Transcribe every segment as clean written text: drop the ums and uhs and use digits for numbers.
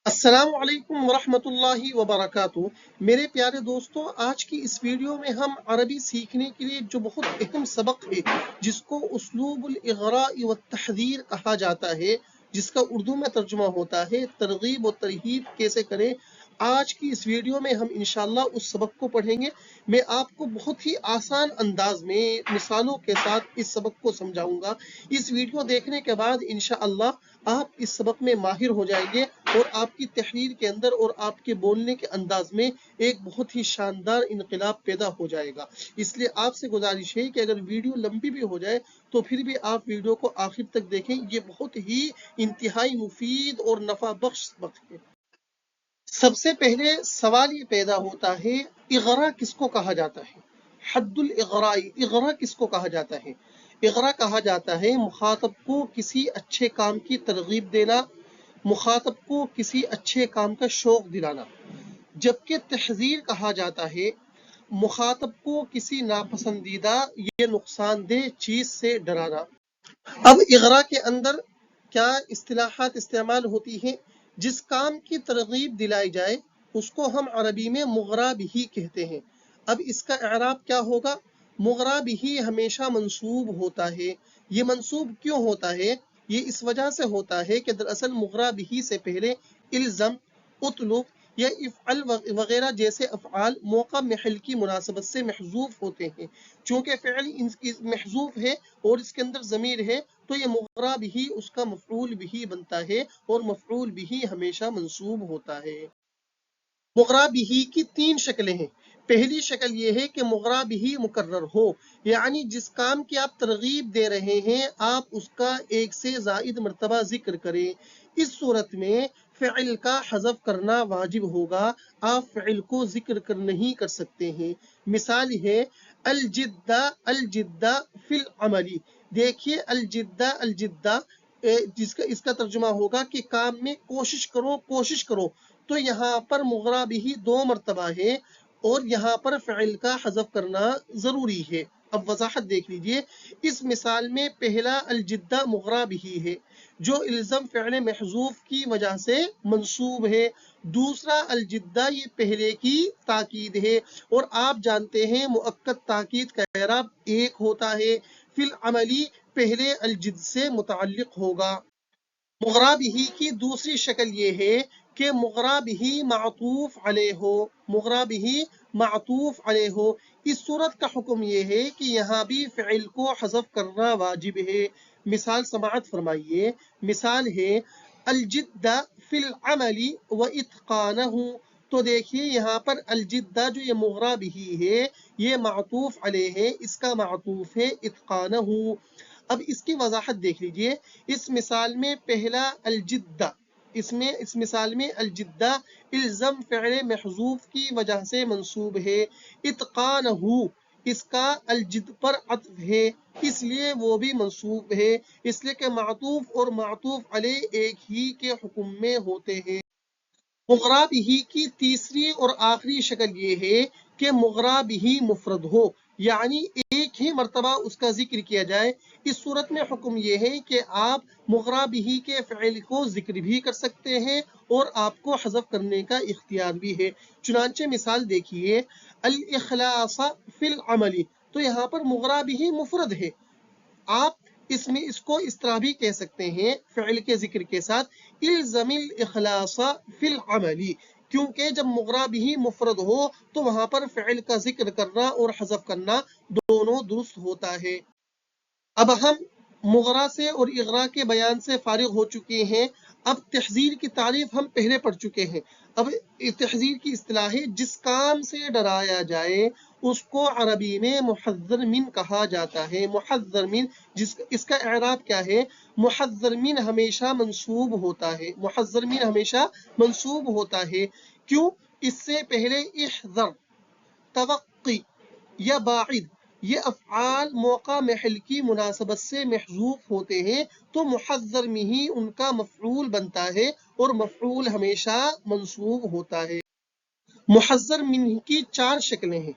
السلام علیکم ورحمۃ اللہ وبرکاتہ۔ میرے پیارے دوستوں، آج کی اس ویڈیو میں ہم عربی سیکھنے کے لیے جو بہت اہم سبق ہے جس کو اسلوب الاغراء والتحذیر کہا جاتا ہے، جس کا اردو میں ترجمہ ہوتا ہے ترغیب و ترہیب کیسے کریں، آج کی اس ویڈیو میں ہم انشاءاللہ اس سبق کو پڑھیں گے۔ میں آپ کو بہت ہی آسان انداز میں مثالوں کے ساتھ اس سبق کو سمجھاؤں گا۔ اس ویڈیو دیکھنے کے بعد انشاءاللہ آپ اس سبق میں ماہر ہو جائیں گے اور آپ کی تحریر کے اندر اور آپ کے بولنے کے انداز میں ایک بہت ہی شاندار انقلاب پیدا ہو جائے گا۔ اس لیے آپ سے گزارش ہے کہ اگر ویڈیو لمبی بھی ہو جائے تو پھر بھی آپ ویڈیو کو آخر تک دیکھیں، یہ بہت ہی انتہائی مفید اور نفع بخش سبق ہے۔ سب سے پہلے سوال یہ پیدا ہوتا ہے، اغراء کس کو کہا جاتا ہے؟ حد الاغراء، اغراء کس کو کہا جاتا ہے؟ اغراء کہا جاتا ہے مخاطب کو کسی اچھے کام کی ترغیب دینا، مخاطب کو کسی اچھے کام کا شوق دلانا، جبکہ تحذیر کہا جاتا ہے مخاطب کو کسی ناپسندیدہ یا نقصان دہ چیز سے ڈرانا۔ اب اغراء کے اندر کیا اصطلاحات استعمال ہوتی ہیں؟ جس کام کی ترغیب دلائی جائے اس کو ہم عربی میں مغرا بھی کہتے ہیں۔ اب اس کا اعراب کیا ہوگا؟ مغرا بھی ہمیشہ منصوب ہوتا ہے۔ یہ منصوب کیوں ہوتا ہے؟ یہ اس وجہ سے ہوتا ہے کہ دراصل مغرا بھی سے پہلے الزم، اطلب یا افعل وغیرہ جیسے افعال موقع محل کی مناسبت سے محذوف ہوتے ہیں۔ چونکہ فعل محذوف ہے اور اس کے اندر ضمیر ہے تو یہ مغرا بھی اس کا مفعول بھی بنتا ہے اور مفعول بھی ہمیشہ منصوب ہوتا ہے۔ مغرا بھی کی تین شکلیں ہیں۔ پہلی شکل یہ ہے کہ مغرا بھی مکرر ہو، یعنی جس کام کی آپ ترغیب دے رہے ہیں آپ اس کا ایک سے زائد مرتبہ ذکر کریں۔ اس صورت میں فعل کا حذف کرنا واجب ہوگا، آپ فعل کو ذکر نہیں کر سکتے ہیں۔ مثال ہے الجدہ الجدہ فی العملی۔ دیکھیے الجدہ الجدہ اس کا ترجمہ ہوگا کہ کام میں کوشش کرو کوشش کرو، تو یہاں پر مغرا بھی دو مرتبہ ہے اور یہاں پر فعل کا حذف کرنا ضروری ہے۔ اب وضاحت دیکھ لیجئے، اس مثال میں پہلا الجدہ مغرا بھی ہے جو الزم فعل محذوف کی وجہ سے منصوب ہے۔ دوسرا الجدہ یہ پہلے کی تاکید ہے اور آپ جانتے ہیں مؤکد تاکید کا اعراب ایک ہوتا ہے۔ فی العملی پہلے الجد سے متعلق ہوگا۔ مغرا بھی کی دوسری شکل یہ ہے کہ مغرا بھی معطوف علیہ ہو، مغرا بھی معطوف علیہ ہو۔ اس صورت کا حکم یہ ہے کہ یہاں بھی فعل کو حذف کرنا واجب ہے۔ مثال سماعت فرمائیے، مثال ہے الجدہ فی العمل واتقانہ۔ تو دیکھیے یہاں پر الجدہ جو یہ مغرا بھی ہے یہ معطوف علیہ ہے، اس کا معطوف ہے اتقانہ۔ اب اس کی وضاحت دیکھ لیجئے، اس مثال میں پہلا الجدہ، اس مثال میں الجدہ الزم فعل محذوف کی وجہ سے منصوب ہے۔ اتقانہ اس کا الجد پر عطف ہے، اس لیے وہ بھی منصوب ہے، اس لیے کہ معطوف اور معطوف علیہ ایک ہی کے حکم میں ہوتے ہیں۔ مغرا بھی کی تیسری اور آخری شکل یہ ہے کہ مغرا بھی مفرد ہو، یعنی ایک ہی مرتبہ اس کا ذکر کیا جائے۔ اس صورت میں حکم یہ ہے کہ آپ مغرا بھی کے فعل کو ذکر بھی کر سکتے ہیں اور آپ کو حذف کرنے کا اختیار بھی ہے۔ چنانچہ مثال دیکھیے الاخلاص فی العمل، تو یہاں پر مغرا بھی مفرد ہے، آپ اس کو اس طرح بھی کہہ سکتے ہیں فعل کے ذکر کے ساتھ الزم الاخلاص فی العمل، کیونکہ جب مغرا بھی مفرد ہو تو وہاں پر فعل کا ذکر کرنا اور حذف کرنا دونوں درست ہوتا ہے۔ اب ہم مغرا سے اور اغراء کے بیان سے فارغ ہو چکے ہیں۔ اب تحذیر کی تعریف ہم پہلے پڑھ چکے ہیں۔ اب تحذیر کی اصطلاح ہے جس کام سے ڈرایا جائے اس کو عربی میں محذر من کہا جاتا ہے۔ محذر من، اس کا اعراب کیا ہے؟ محذر من ہمیشہ منصوب ہوتا ہے، محذر من ہمیشہ منصوب ہوتا ہے۔ کیوں؟ اس سے پہلے احذر، توقی یا باعد یہ افعال موقع محل کی مناسبت سے محذوف ہوتے ہیں، تو محذر میں ہی ان کا مفعول بنتا ہے اور مفعول ہمیشہ منصوب ہوتا ہے۔ محذر من کی چار شکلیں ہیں۔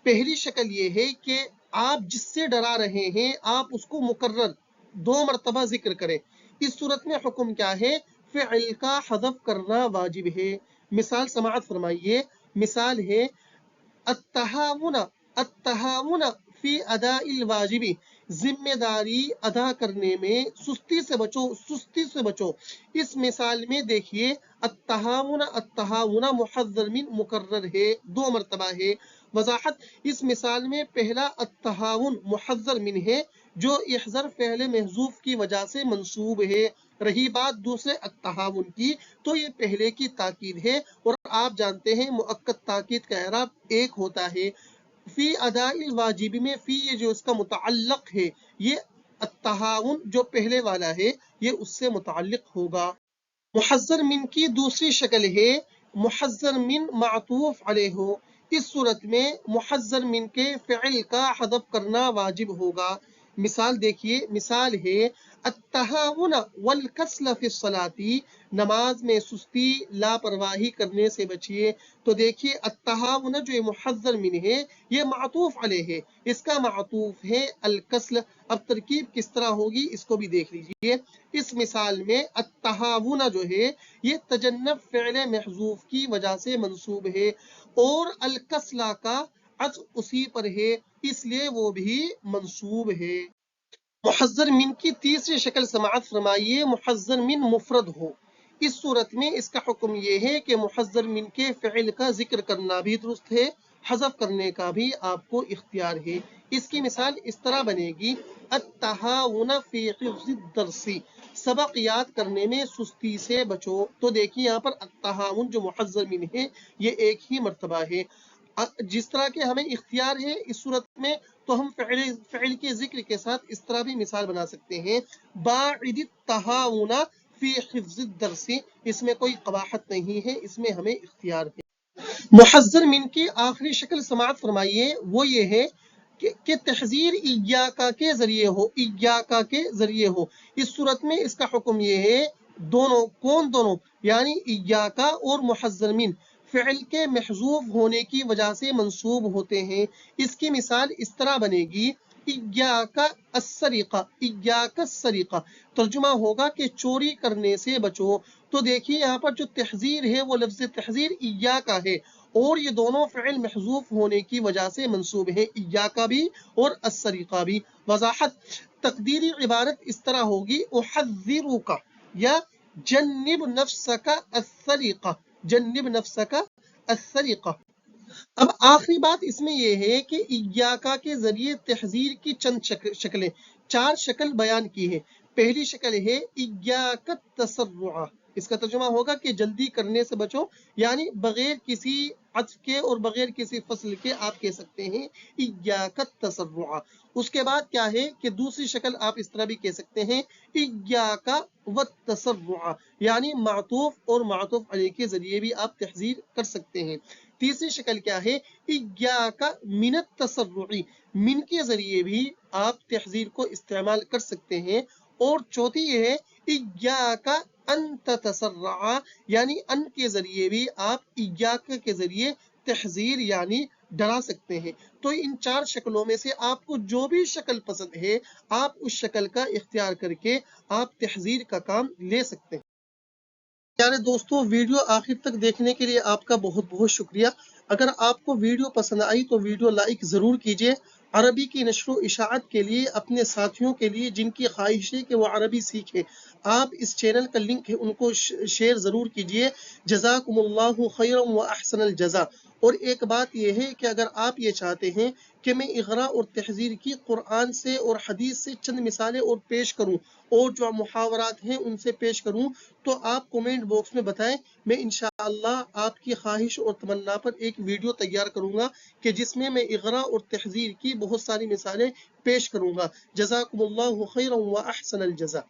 پہلی شکل یہ ہے کہ آپ جس سے ڈرا رہے ہیں آپ اس کو مکرر دو مرتبہ ذکر کریں۔ اس صورت میں حکم کیا ہے؟ فعل کا حذف کرنا واجب ہے۔ مثال سماعت فرمائیے، مثال ہے التہاون التہاون فی اداء الواجب، ذمہ داری ادا کرنے میں سستی سے بچو، سستی سے بچو۔ اس مثال میں دیکھیے التہاون التہاون محذر من مکرر ہے، 2 مرتبہ ہے۔ وضاحت، اس مثال میں پہلا التہاون محذر من ہے جو احذر فعل محذوف کی وجہ سے منصوب ہے۔ رہی بات دوسرے التہاون کی تو یہ پہلے کی تاکید ہے، اور آپ جانتے ہیں مؤکد تاکید کا اعراب ایک ہوتا ہے۔ فی اداء الواجب میں فی یہ جو اس کا متعلق ہے، یہ التہاون جو پہلے والا ہے یہ اس سے متعلق ہوگا۔ محذر من کی دوسری شکل ہے محذر من معطوف علیہ ہو، اس صورت میں محذر من کے فعل کا حذف کرنا واجب ہوگا۔ مثال دیکھیے، مثال ہے التہاون والکسل فی الصلاۃ، نماز میں سستی لاپرواہی کرنے سے بچیے۔ تو دیکھیے التہاون جو محذر من ہے یہ معطوف علیہ ہے، اس کا معطوف ہے الکسل۔ اب ترکیب کس طرح ہوگی اس کو بھی دیکھ لیجئے۔ اس مثال میں التہاون جو ہے یہ تجنب فعل محذوف کی وجہ سے منصوب ہے، اور الکسلہ کا عطف اسی پر ہے اس لیے وہ بھی منصوب ہے۔ محذر من کی تیسری شکل سماعت فرمائیے، محذر من مفرد ہو، اس صورت میں اس کا حکم یہ ہے کہ محذر من کے فعل کا ذکر کرنا بھی درست ہے، حذف کرنے کا بھی آپ کو اختیار ہے۔ اس کی مثال اس طرح بنے گی التہاون فی حفظ الدرس، سبق یاد کرنے میں سستی سے بچو۔ تو دیکھیے یہاں پر التہاون جو محذر من ہے یہ ایک ہی مرتبہ ہے۔ جس طرح کے ہمیں اختیار ہے اس صورت میں تو ہم فعل کے ذکر کے ساتھ اس طرح بھی مثال بنا سکتے ہیں، باعد التہاون فی حفظ الدرس، اس میں کوئی قباحت نہیں ہے، اس میں ہمیں اختیار ہے۔ محذر من کی آخری شکل سماعت فرمائیے، وہ یہ ہے کہ تحذیر ایاکا کے ذریعے ہو، ایاکا کے ذریعے ہو، اس صورت میں اس کا حکم یہ ہے دونوں، کون دونوں، یعنی ایاکا اور محذر من فعل کے محذوف ہونے کی وجہ سے منصوب ہوتے ہیں۔ اس کی مثال اس طرح بنے گی ایاکا السرقہ، ایاکا السرقہ، ترجمہ ہوگا کہ چوری کرنے سے بچو۔ تو دیکھیے یہاں پر جو تحذیر ہے وہ لفظ تحذیر ایاکا ہے، اور یہ دونوں فعل محذوف ہونے کی وجہ سے منصوب ہیں، ایاکا بھی اور السرقہ بھی۔ وضاحت، تقدیری عبارت اس طرح ہوگی احذرک یا جنب نفسک السرقہ، جنب نفسک السرقہ۔ اب آخری بات اس میں یہ ہے کہ ایاکا کے ذریعے تحذیر کی چند شکلیں، 4 شکل بیان کی ہے۔ پہلی شکل ہے ایاک التسرع، اس کا ترجمہ ہوگا کہ جلدی کرنے سے بچو، یعنی بغیر کسی عطف کے اور بغیر کسی فصل کے آپ کہہ سکتے ہیں ایاک التسرع۔ اس کے بعد کیا ہے کہ دوسری شکل آپ اس طرح بھی کہہ سکتے ہیں ایاک والتسرع، یعنی معطوف اور معطوف علیہ کے ذریعے بھی آپ تحذیر کر سکتے ہیں۔ تیسری شکل کیا ہے ایاک من التسرع، من کے ذریعے بھی آپ تحذیر کو استعمال کر سکتے ہیں۔ اور چوتھی یہ ہے ایاک ان تتسرع، یعنی ان کے ذریعے بھی آپ ایاک کے ذریعے تحذیر یعنی ڈرا سکتے ہیں۔ تو ان 4 شکلوں میں سے آپ کو جو بھی شکل پسند ہے آپ اس شکل کا اختیار کر کے آپ تحذیر کا کام لے سکتے ہیں۔ پیارے دوستو، ویڈیو آخر تک دیکھنے کے لیے آپ کا بہت بہت شکریہ۔ اگر آپ کو ویڈیو پسند آئی تو ویڈیو لائک ضرور کیجیے۔ عربی کی نشر و اشاعت کے لیے اپنے ساتھیوں کے لیے جن کی خواہش ہے کہ وہ عربی سیکھیں، آپ اس چینل کا لنک ہے ان کو شیئر ضرور کیجیے۔ جزاکم اللہ خیرا و احسن الجزا۔ اور ایک بات یہ ہے کہ اگر آپ یہ چاہتے ہیں کہ میں اغراء اور تحذیر کی قرآن سے اور حدیث سے چند مثالیں اور پیش کروں اور جو محاورات ہیں ان سے پیش کروں تو آپ کومنٹ باکس میں بتائیں، میں انشاءاللہ آپ کی خواہش اور تمنا پر ایک ویڈیو تیار کروں گا کہ جس میں اغراء اور تحذیر کی بہت ساری مثالیں پیش کروں گا۔ جزاکم اللہ خیرا و احسن الجزا۔